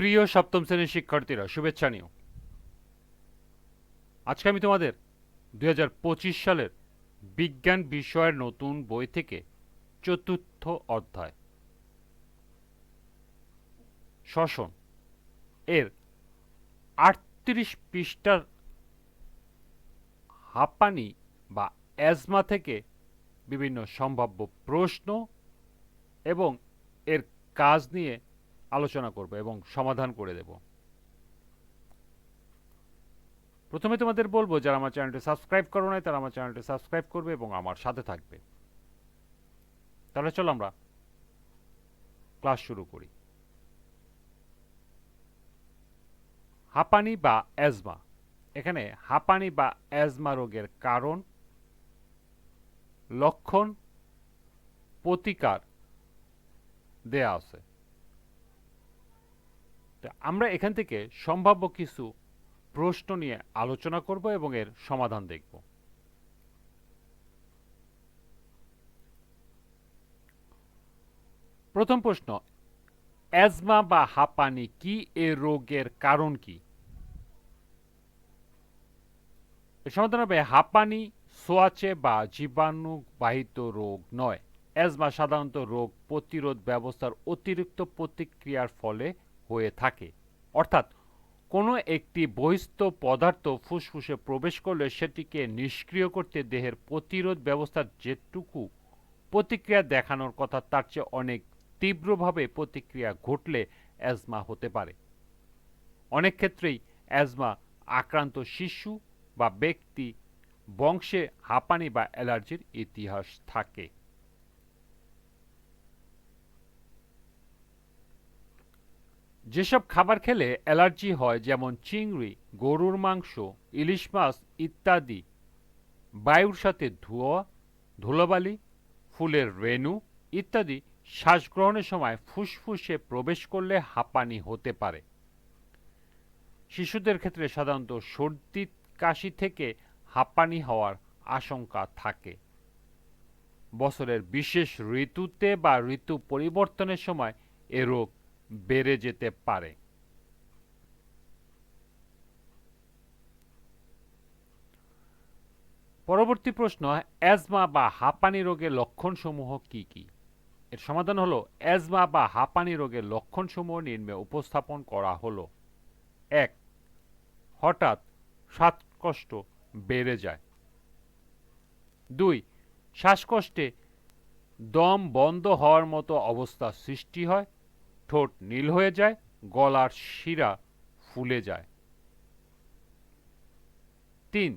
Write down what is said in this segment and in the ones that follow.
প্রিয় সপ্তম শ্রেণীর শিক্ষার্থীরা, শুভেচ্ছা নিও। আজকে আমি তোমাদের 2025 সালের বিজ্ঞান বিষয়ের নতুন বই থেকে চতুর্থ অধ্যায় শ্বসন এর 38 পৃষ্ঠার হাঁপানি বা অ্যাজমা থেকে বিভিন্ন সম্ভাব্য প্রশ্ন এবং এর কাজ নিয়ে আলোচনা করব এবং সমাধান করে দেব। প্রথমে তোমাদের বলবো, যারা আমার চ্যানেলটি সাবস্ক্রাইব করো নাই তারা আমার চ্যানেলটি সাবস্ক্রাইব করবে এবং আমার সাথে থাকবে। তাহলে চলো আমরা ক্লাস শুরু করি। হাঁপানি বা অ্যাজমা। এখানে হাঁপানি বা অ্যাজমা রোগের কারণ, লক্ষণ, প্রতিকার দেয়া আছে। তো আমরা এখান থেকে সম্ভাব্য কিছু প্রশ্ন নিয়ে আলোচনা করব এবং এর সমাধান দেখব। প্রথম প্রশ্ন, অ্যাজমা বা হাঁপানি কি? এ রোগের কারণ কি? এর সমাধান হবে, হাঁপানি ছোঁয়াচে বা জীবাণুবাহিত রোগ নয়। অ্যাজমা সাধারণত রোগ প্রতিরোধ ব্যবস্থার অতিরিক্ত প্রতিক্রিয়ার ফলে হয়ে থাকে। অর্থাৎ কোনো একটি বহিস্থ পদার্থ ফুসফুসে প্রবেশ করলে সেটিকে নিষ্ক্রিয় করতে দেহের প্রতিরোধ ব্যবস্থার যেটুকু প্রতিক্রিয়া দেখানোর কথা তার চেয়ে অনেক তীব্রভাবে প্রতিক্রিয়া ঘটলে অ্যাজমা হতে পারে। অনেক ক্ষেত্রেই অ্যাজমা আক্রান্ত শিশু বা ব্যক্তি বংশে হাঁপানি বা অ্যালার্জির ইতিহাস থাকে। যেসব খাবার খেলে অ্যালার্জি হয়, যেমন চিংড়ি, গরুর মাংস, ইলিশ মাছ ইত্যাদি, বায়ুর সাথে ধোঁয়া, ধুলোবালি, ফুলের রেণু ইত্যাদি শ্বাসগ্রহণের সময় ফুসফুসে প্রবেশ করলে হাঁপানি হতে পারে। শিশুদের ক্ষেত্রে সাধারণত সর্দি কাশি থেকে হাঁপানি হওয়ার আশঙ্কা থাকে। বছরের বিশেষ ঋতুতে বা ঋতু পরিবর্তনের সময় এ রোগ বেড়ে যেতে পারে। পরবর্তী প্রশ্ন, অ্যাজমা বা হাঁপানি রোগের লক্ষণসমূহ কি কি? এর সমাধান হলো, অ্যাজমা বা হাঁপানি রোগের লক্ষণসমূহ নিম্নে উপস্থাপন করা হলো। 1. হঠাৎ শ্বাসকষ্ট বেড়ে যায়। 2. শ্বাসকষ্টে দম বন্ধ হওয়ার মতো অবস্থা সৃষ্টি হয়, ঠোঁট নীল হয়ে যায়, গলার শিরা ফুলে যায়। 3.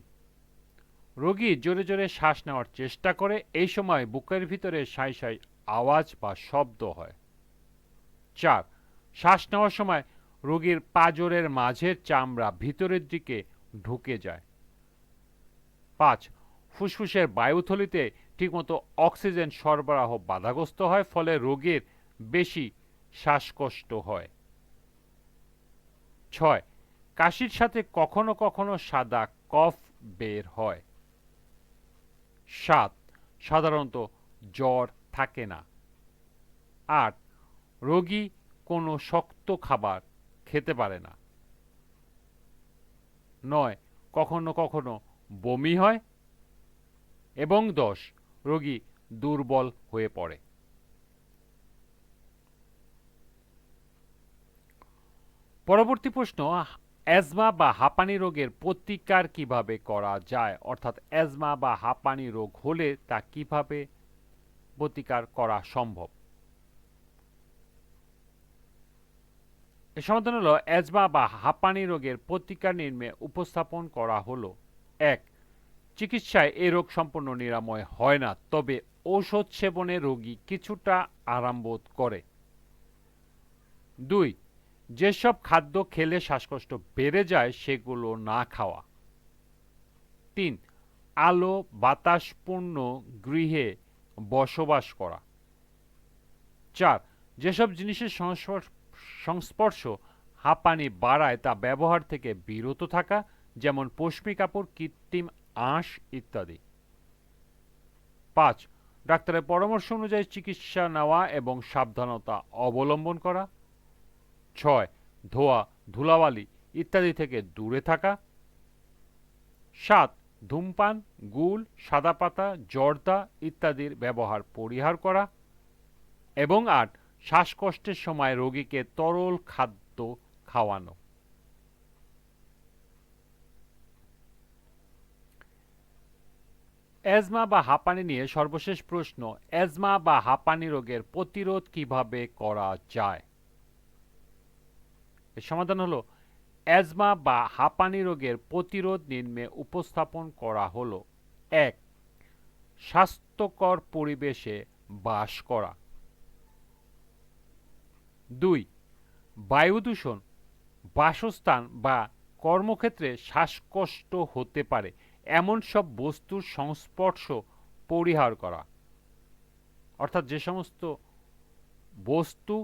রোগী জোরে জোরে শ্বাস নেওয়ার চেষ্টা করে, এই সময় বুকের ভিতরে সাই সাই আওয়াজ বা শব্দ হয়। 4. শ্বাস নেওয়ার সময় রোগীর পাঁজরের মাঝের চামড়া ভিতরের দিকে ঢুকে যায়। 5. ফুসফুসের বায়ুথলিতে ঠিকমতো অক্সিজেন সরবরাহ বাধাগ্রস্ত হয়, ফলে রোগীর বেশি শ্বাসকষ্ট হয়। 6. কাশির সাথে কখনো কখনো সাদা কফ বের হয়। 7. সাধারণত জ্বর থাকে না। 8. রোগী কোনো শক্ত খাবার খেতে পারে না। 9. কখনো কখনো বমি হয়। এবং 10. রোগী দুর্বল হয়ে পড়ে। পরবর্তী প্রশ্ন, অ্যাজমা বা হাঁপানি রোগের প্রতিকার কিভাবে করা যায়? অর্থাৎ অ্যাজমা বা হাঁপানি রোগ হলে তা কিভাবে প্রতিকার করা সম্ভব? এর সমাধান হলো, অ্যাজমা বা হাঁপানি রোগের প্রতিকার নিম্নে উপস্থাপন করা হলো। 1. চিকিৎসায় এ রোগ সম্পূর্ণ নিরাময় হয় না, তবে ঔষধ সেবনে রোগী কিছুটা আরাম বোধ করে। 2. যেসব খাদ্য খেলে শ্বাসকষ্ট বেড়ে যায় সেগুলো না খাওয়া। 3. আলো বাতাসপূর্ণ গৃহে বসবাস করা। 4. যেসব জিনিসের সংস্পর্শ হাঁপানি বাড়ায় তা ব্যবহার থেকে বিরত থাকা, যেমন পশমি কাপড়, কৃত্রিম আঁশ ইত্যাদি। 5. ডাক্তারের পরামর্শ অনুযায়ী চিকিৎসা নেওয়া এবং সাবধানতা অবলম্বন করা। 6. ধোঁয়া, ধুলাবালি ইত্যাদি থেকে দূরে থাকা। 7. ধূমপান, গুল, সাদা পাতা, জর্দা ইত্যাদির ব্যবহার পরিহার করা। এবং 8. শ্বাসকষ্টের সময় রোগীকে তরল খাদ্য খাওয়ানো। অ্যাজমা বা হাঁপানি নিয়ে সর্বশেষ প্রশ্ন, অ্যাজমা বা হাঁপানি রোগের প্রতিরোধ কিভাবে করা যায়? এর সমাধান হলো, অ্যাজমা বা হাঁপানি রোগের প্রতিরোধ নিম্নে উপস্থাপন করা হলো। 1. স্বাস্থ্যকর পরিবেশে বাস করা। 2. বায়ু দূষণ, বাসস্থান বা কর্মক্ষেত্রে শ্বাসকষ্ট হতে পারে এমন সব বস্তুর সংস্পর্শ পরিহার করা। অর্থাৎ যে সমস্ত বস্তু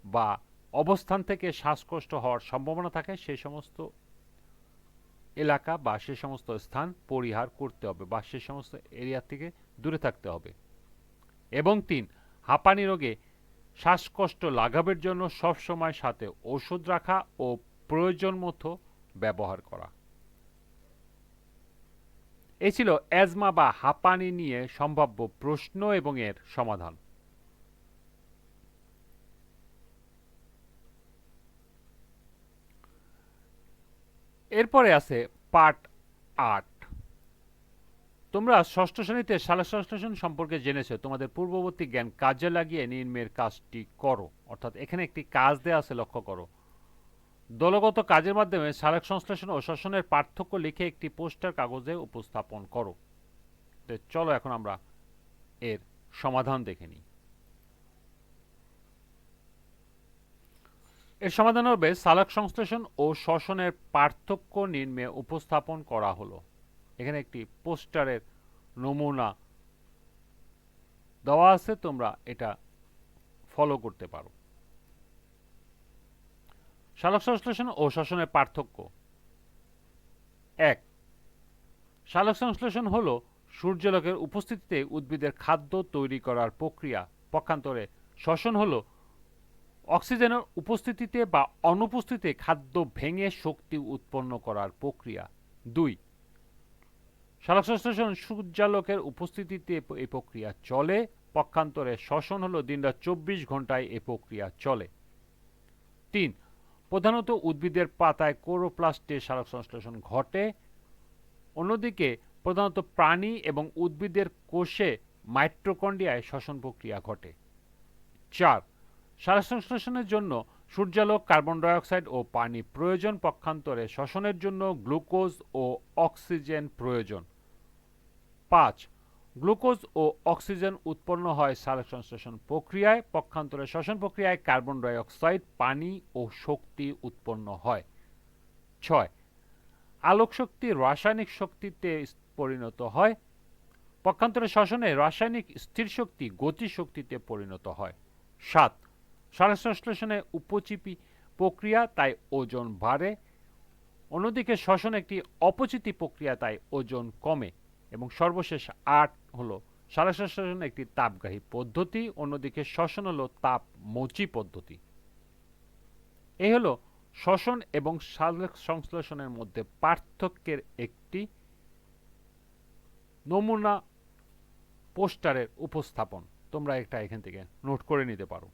বা অবস্থান থেকে শ্বাসকষ্ট হওয়ার সম্ভাবনা থাকে সেই সমস্ত এলাকা বা সে সমস্ত স্থান পরিহার করতে হবে বা সে সমস্ত এরিয়া থেকে দূরে থাকতে হবে। এবং 3. হাঁপানি রোগে শ্বাসকষ্ট লাঘবের জন্য সবসময় সাথে ওষুধ রাখা ও প্রয়োজন মতো ব্যবহার করা। এই ছিল অ্যাজমা বা হাঁপানি নিয়ে সম্ভাব্য প্রশ্ন এবং এর সমাধান। এরপরে আছে পার্ট 8। তোমরা ষষ্ঠ শ্রেণীতে সালোক সংশ্লেষণ সম্পর্কে জেনেছো। তোমাদের পূর্ববর্তী জ্ঞান কাজে লাগিয়ে নিম্নের কাজটি করো। অর্থাৎ এখানে একটি কাজ দেওয়া আছে, লক্ষ্য করো। দলগত কাজের মাধ্যমে সালোক সংশ্লেষণ ও শ্বসনের পার্থক্য লিখে একটি পোস্টার কাগজে উপস্থাপন করো। চলো এখন আমরা এর সমাধান দেখে নিই। এর সমাধান হবে, সালোক সংশ্লেষণ ও শ্বসনের পার্থক্য নিম্নে উপস্থাপন করা হলো। এখানে একটি পোস্টারের নমুনা দেওয়া আছে, তোমরা এটা ফলো করতে পারো। সালোক সংশ্লেষণ ও শ্বসনের পার্থক্য। 1. সালোক সংশ্লেষণ হলো সূর্যালোকের উপস্থিতিতে উদ্ভিদের খাদ্য তৈরি করার প্রক্রিয়া। পক্ষান্তরে শ্বসন হলো অক্সিজেনের উপস্থিতিতে বা অনুপস্থিতিতে খাদ্য ভেঙে শক্তি উৎপন্ন করার প্রক্রিয়া। 2. সালোক সংশ্লেষণ সূর্যালোকের উপস্থিতিতে এই প্রক্রিয়া চলে। পক্ষান্তরে শ্বসন হলো দিনরাত 24 ঘন্টায় এই প্রক্রিয়া চলে। 3. প্রধানত উদ্ভিদের পাতায় ক্লোরোপ্লাস্টে সালোক সংশ্লেষণ ঘটে। অন্যদিকে প্রধানত প্রাণী এবং উদ্ভিদের কোষে মাইটোকন্ড্রিয়ায় শ্বসন প্রক্রিয়া ঘটে। 4. সালোক সংশ্লেষণের জন্য সূর্যালোক, কার্বন ডাই অক্সাইড ও পানি প্রয়োজন। পক্ষান্তরে শ্বসনের জন্য গ্লুকোজ ও অক্সিজেন প্রয়োজন। 5. গ্লুকোজ ও অক্সিজেন উৎপন্ন হয় সালোক সংশ্লেষণ প্রক্রিয়ায়। পক্ষান্তরে শ্বসন প্রক্রিয়ায় কার্বন ডাই অক্সাইড, পানি ও শক্তি উৎপন্ন হয়। 6. আলোক শক্তি রাসায়নিক শক্তিতে পরিণত হয়। পক্ষান্তরে শ্বসনে রাসায়নিক স্থির শক্তি গতি শক্তিতে পরিণত হয়। 7. সালোক সংশ্লেষণে উপচিপি প্রক্রিয়া, তাই ওজন বাড়ে। অন্যদিকে শ্বসন একটি অপচিতি প্রক্রিয়া, তাই ওজন কমে। এবং সর্বশেষ 8 হলো সালোক সংশ্লেষণ একটি তাপগ্রাহী পদ্ধতি, অন্যদিকে শ্বসন হলো তাপমোচী পদ্ধতি। এই হলো শ্বসন এবং সালোক সংশ্লেষণের মধ্যে পার্থক্যের একটি নমুনা পোস্টারের উপস্থাপন। তোমরা এটা এখান থেকে নোট করে নিতে পারো।